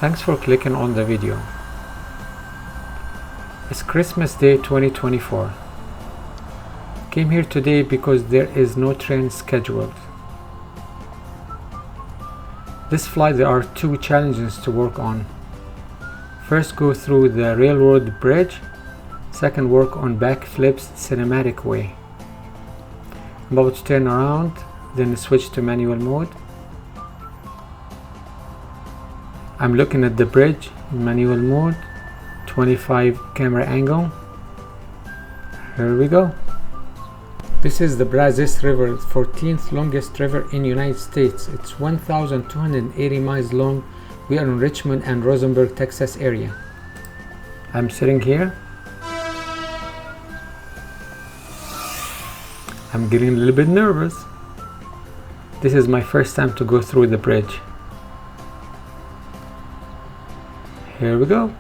Thanks for clicking on the video. It's Christmas Day 2024. Came here today because there is no train scheduled. This flight there are two challenges to work on. First, go through the railroad bridge. Second, work on backflips cinematic way. I'm about to turn around, then switch to manual mode. I'm looking at the bridge in manual mode, 25 camera angle. Here we go. This is the Brazos River, 14th longest river in United States. It's 1,280 miles long. We are in Richmond and Rosenberg, Texas area. I'm sitting here. I'm getting a little bit nervous. This is my first time to go through the bridge. Here we go.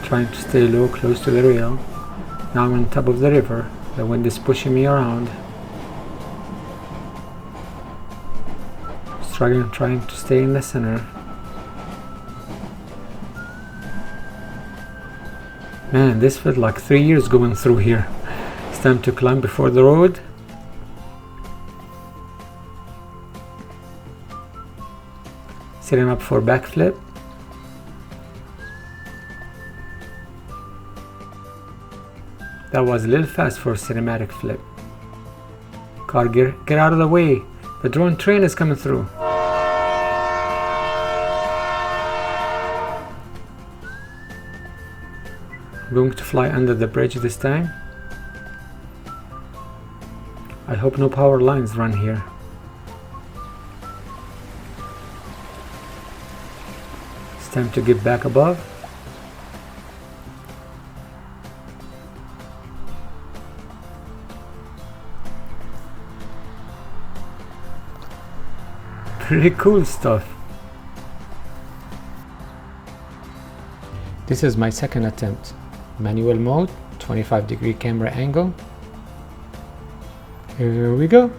Trying to stay low, close to the rail. Now I'm on top of the river. The wind is pushing me around. Struggling, trying to stay in the center. Man, this felt like 3 years going through here. It's time to climb before the road. Setting up for backflip. That was a little fast for a cinematic flip. Car gear, get out of the way. The drone train is coming through. I'm going to fly under the bridge this time. I hope no power lines run here. It's time to get back above. Pretty cool stuff. This is my second attempt. Manual mode, 25-degree camera angle. Here we go.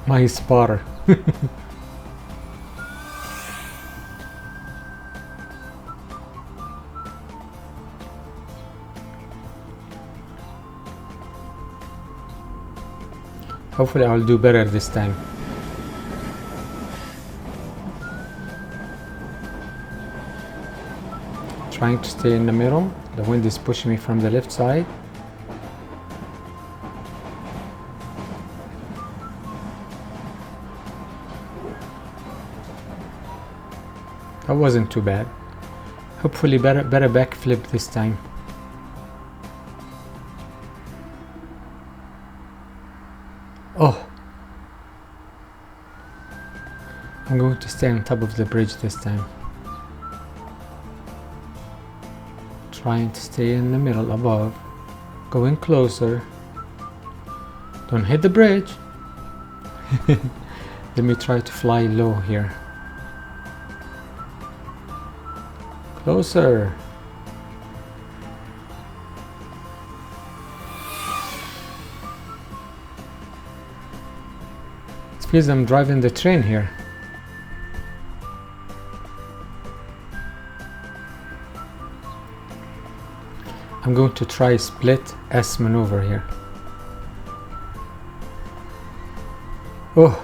My spotter. Hopefully I'll do better this time. Trying to stay in the middle. The wind is pushing me from the left side. That wasn't too bad. Hopefully better backflip this time. Oh, I'm going to stay on top of the bridge this time. Trying to stay in the middle above. Going closer. Don't hit the bridge. Let me try to fly low here. Closer. It feels I'm driving the train here. I'm going to try split S maneuver here. Oh.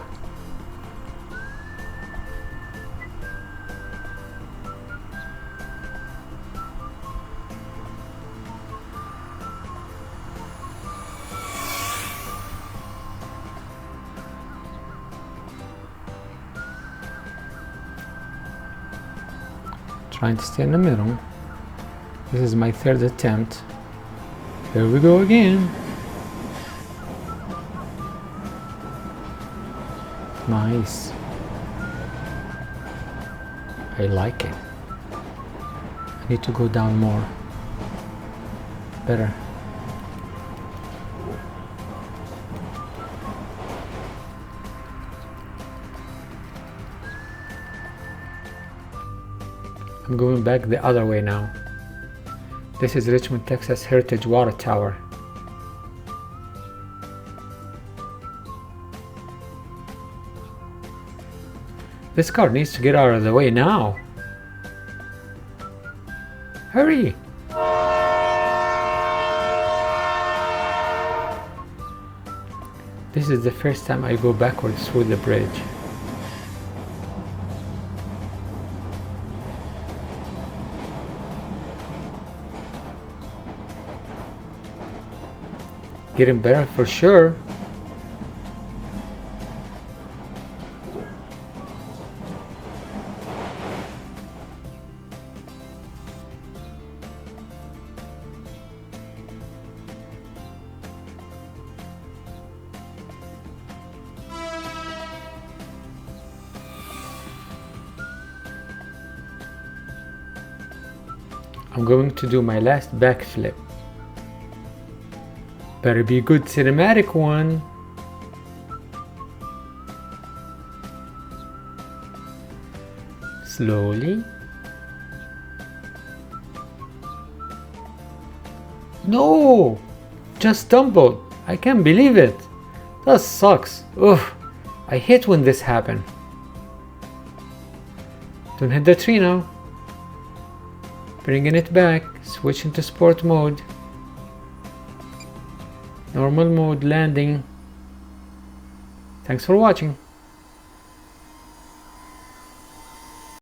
Trying to stay in the middle. This is my third attempt. Here we go again. Nice. I like it. I need to go down more. Better. I'm going back the other way now. This is Richmond, Texas Heritage Water Tower. This car needs to get out of the way now. Hurry! This is the first time I go backwards through the bridge. Getting better for sure. I'm going to do my last backflip. Better be a good cinematic one. Slowly. No! Just tumbled. I can't believe it. That sucks. Ugh. I hate when this happens. Don't hit the tree now. Bringing it back. Switch into sport mode. Normal mode landing. Thanks for watching.